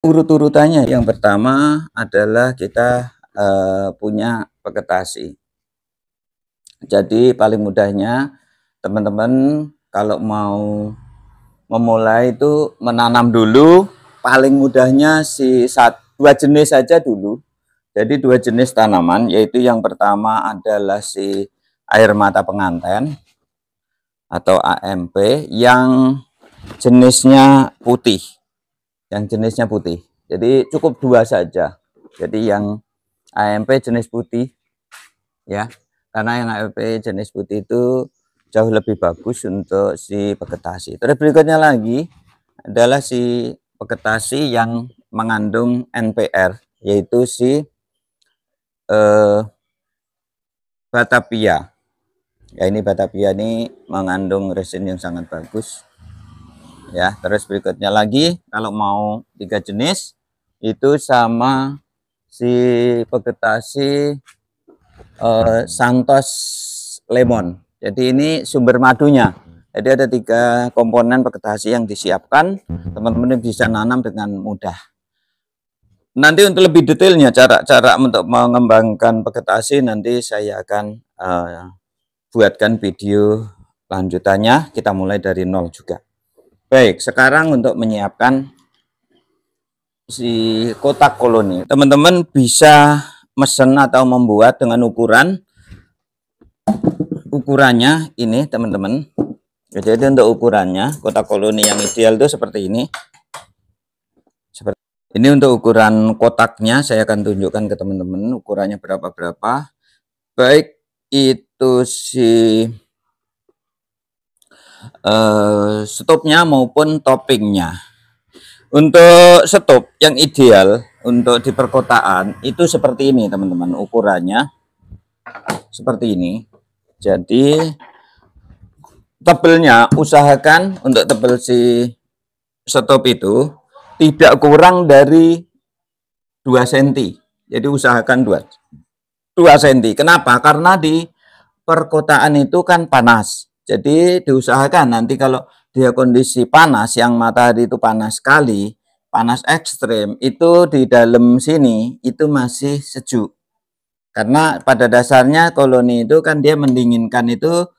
Urut-urutannya yang pertama adalah kita punya vegetasi. Jadi paling mudahnya teman-teman kalau mau memulai itu menanam dulu, paling mudahnya dua jenis saja dulu. Jadi dua jenis tanaman, yaitu yang pertama adalah si air mata penganten atau AMP yang jenisnya putih. Jadi cukup dua saja. Jadi yang AMP jenis putih ya, karena yang AMP jenis putih itu jauh lebih bagus untuk si vegetasi. Terus berikutnya lagi adalah si vegetasi yang mengandung NPR, yaitu si Batavia. Ya, ini Batavia ini mengandung resin yang sangat bagus. Ya, terus berikutnya lagi kalau mau 3 jenis itu sama si vegetasi Santos Lemon. Jadi ini sumber madunya. Jadi ada 3 komponen vegetasi yang disiapkan, teman-teman bisa nanam dengan mudah. Nanti untuk lebih detailnya cara-cara untuk mengembangkan vegetasi nanti saya akan buatkan video lanjutannya. Kita mulai dari nol juga. Baik, sekarang untuk menyiapkan si kotak koloni, teman-teman bisa mesen atau membuat dengan ukurannya ini teman-teman. Jadi untuk ukurannya kotak koloni yang ideal itu seperti ini. Seperti ini untuk ukuran kotaknya saya akan tunjukkan ke teman-teman ukurannya berapa. Baik itu si stopnya maupun toppingnya. Untuk stop yang ideal untuk di perkotaan itu seperti ini teman-teman, ukurannya seperti ini. Jadi tebelnya usahakan untuk tebel si stop itu tidak kurang dari 2 cm. Jadi usahakan 2 cm. Kenapa? Karena di perkotaan itu kan panas. Jadi diusahakan nanti kalau dia kondisi panas, yang matahari itu panas sekali, panas ekstrim, itu di dalam sini itu masih sejuk. Karena pada dasarnya koloni itu kan dia mendinginkan itu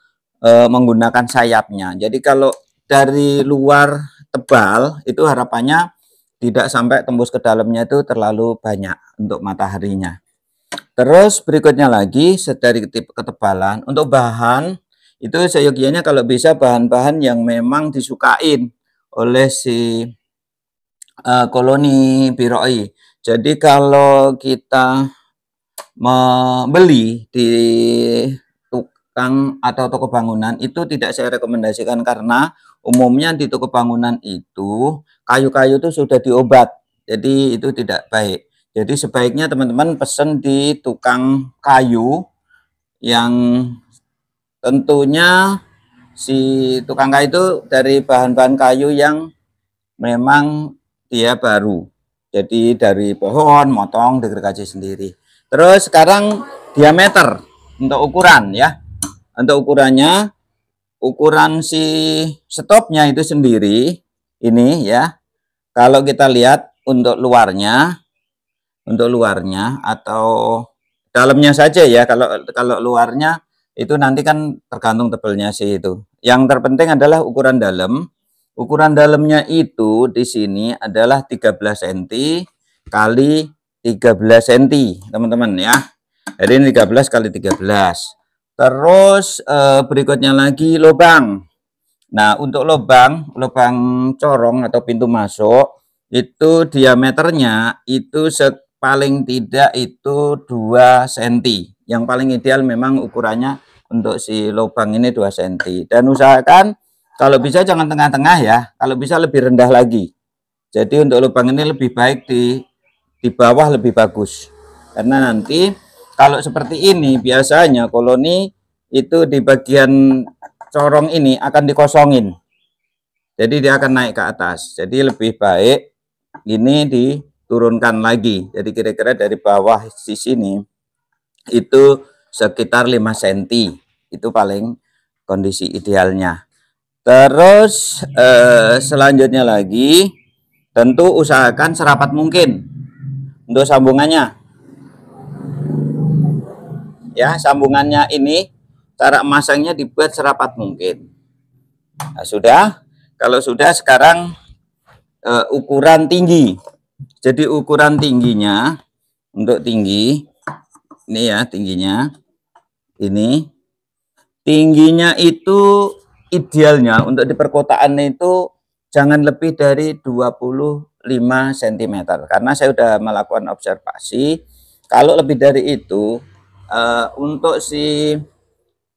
menggunakan sayapnya. Jadi kalau dari luar tebal itu harapannya tidak sampai tembus ke dalamnya itu terlalu banyak untuk mataharinya. Terus berikutnya lagi dari ketebalan untuk bahan itu seyogianya kalau bisa bahan-bahan yang memang disukain oleh si koloni biroi. Jadi kalau kita membeli di tukang atau toko bangunan itu tidak saya rekomendasikan, karena umumnya di toko bangunan itu kayu-kayu itu sudah diobat. Jadi itu tidak baik. Jadi sebaiknya teman-teman pesen di tukang kayu yang tentunya si tukang kayu itu dari bahan-bahan kayu yang memang dia baru. Jadi dari pohon, motong, digergaji sendiri. Terus sekarang diameter untuk ukuran ya. Untuk ukurannya, ukuran si stopnya itu sendiri ini ya. Kalau kita lihat untuk luarnya atau dalamnya saja ya. Kalau luarnya itu nanti kan tergantung tebelnya sih itu. Yang terpenting adalah ukuran dalam. Ukuran dalamnya itu di sini adalah 13 cm kali 13 cm, teman-teman ya. Jadi ini 13 kali 13. Terus berikutnya lagi lubang. Nah, untuk lubang corong atau pintu masuk itu diameternya itu paling tidak itu 2 cm. Yang paling ideal memang ukurannya untuk si lubang ini 2 cm. Dan usahakan kalau bisa jangan tengah-tengah ya. Kalau bisa lebih rendah lagi. Jadi untuk lubang ini lebih baik di bawah lebih bagus. Karena nanti kalau seperti ini biasanya koloni itu di bagian corong ini akan dikosongin. Jadi dia akan naik ke atas. Jadi lebih baik ini diturunkan lagi. Jadi kira-kira dari bawah di sini itu sekitar 5 cm. Itu paling kondisi idealnya. Terus selanjutnya lagi Tentu usahakan serapat mungkin untuk sambungannya. Ya, sambungannya ini cara masangnya dibuat serapat mungkin. Nah, sudah. Kalau sudah, sekarang ukuran tinggi. Jadi ukuran tingginya, untuk tinggi ini ya, tingginya itu idealnya untuk di perkotaan itu jangan lebih dari 25 cm, karena saya sudah melakukan observasi kalau lebih dari itu untuk si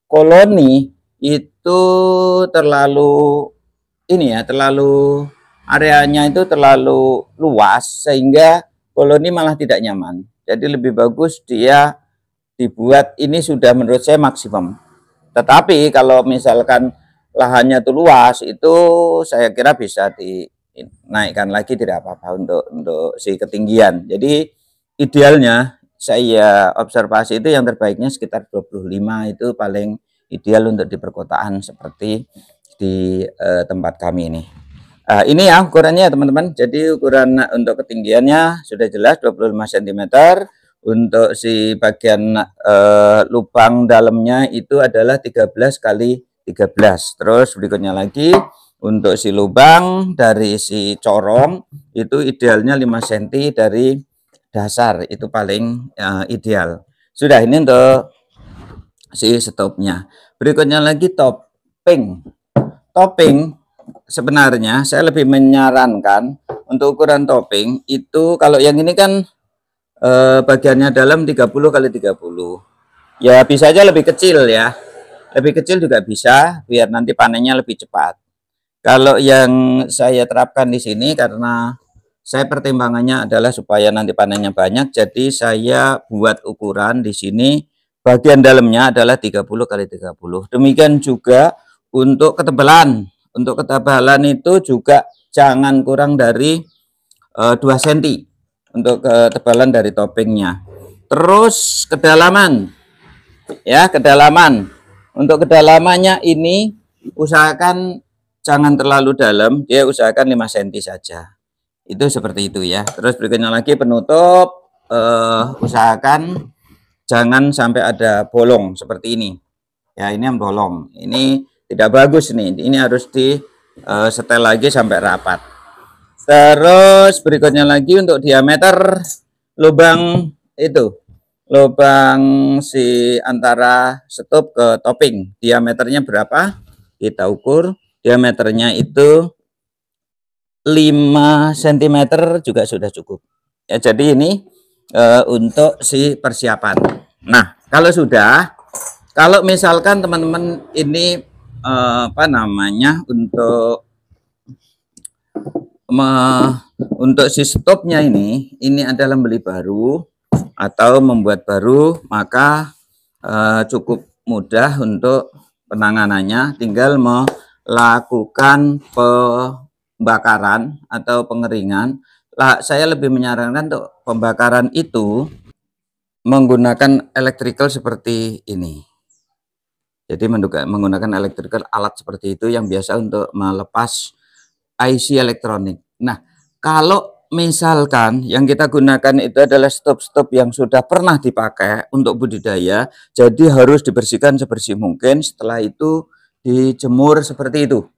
koloni itu terlalu terlalu areanya itu terlalu luas sehingga koloni malah tidak nyaman. Jadi lebih bagus dia dibuat, ini sudah menurut saya maksimum. Tetapi kalau misalkan lahannya itu luas, itu saya kira bisa dinaikkan lagi, tidak apa-apa untuk si ketinggian. Jadi idealnya saya observasi itu yang terbaiknya sekitar 25 itu paling ideal untuk di perkotaan seperti di tempat kami ini. Ini ya ukurannya teman-teman. Jadi ukuran untuk ketinggiannya sudah jelas 25 cm. Untuk si bagian lubang dalamnya itu adalah 13 kali 13. Terus berikutnya lagi untuk si lubang dari si corong itu idealnya 5 cm dari dasar, itu paling ideal. Sudah, ini untuk si stopnya. Berikutnya lagi topping. Sebenarnya saya lebih menyarankan untuk ukuran topping itu, kalau yang ini kan bagiannya dalam 30 kali 30. Ya bisa aja lebih kecil ya. Lebih kecil juga bisa biar nanti panennya lebih cepat. Kalau yang saya terapkan di sini karena saya pertimbangannya adalah supaya nanti panennya banyak, jadi saya buat ukuran di sini bagian dalamnya adalah 30 kali 30. Demikian juga untuk ketebalan. Untuk ketebalan itu juga jangan kurang dari 2 cm untuk ketebalan dari toppingnya. Terus kedalaman, ya kedalaman. Untuk kedalamannya ini usahakan jangan terlalu dalam, dia usahakan 5 cm saja. Itu seperti itu ya. Terus berikutnya lagi penutup, usahakan jangan sampai ada bolong seperti ini. Ya, ini yang bolong. Ini tidak bagus nih. Ini harus di setel lagi sampai rapat. Terus berikutnya lagi untuk diameter lubang itu, lubang si antara stop ke topping, diameternya berapa? Kita ukur. Diameternya itu 5 cm juga sudah cukup. Ya, jadi ini untuk si persiapan. Nah, kalau misalkan teman-teman ini untuk si stopnya ini adalah beli baru atau membuat baru, maka cukup mudah untuk penanganannya, tinggal melakukan pembakaran atau pengeringan. Saya lebih menyarankan untuk pembakaran itu menggunakan electrical seperti ini. Jadi menggunakan electrical, alat seperti itu yang biasa untuk melepas IC elektronik. Nah, kalau misalkan yang kita gunakan itu adalah stop-stop yang sudah pernah dipakai untuk budidaya, jadi harus dibersihkan sebersih mungkin. Setelah itu dijemur seperti itu.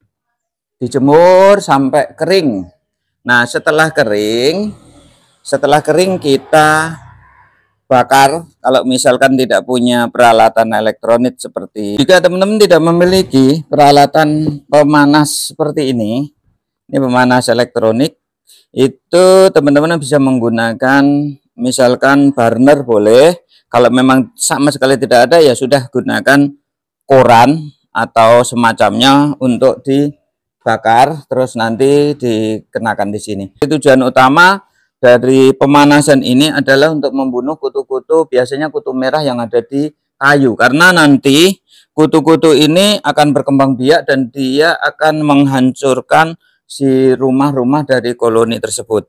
Dijemur sampai kering. Nah, setelah kering kita bakar. Kalau misalkan tidak punya peralatan elektronik seperti, jika teman-teman tidak memiliki peralatan pemanas seperti ini pemanas elektronik, itu teman-teman bisa menggunakan misalkan burner boleh. Kalau memang sama sekali tidak ada, ya sudah gunakan koran atau semacamnya untuk dibakar, terus nanti dikenakan di sini. Tujuan utama dari pemanasan ini adalah untuk membunuh kutu-kutu, biasanya kutu merah yang ada di kayu, karena nanti kutu-kutu ini akan berkembang biak dan dia akan menghancurkan si rumah-rumah dari koloni tersebut.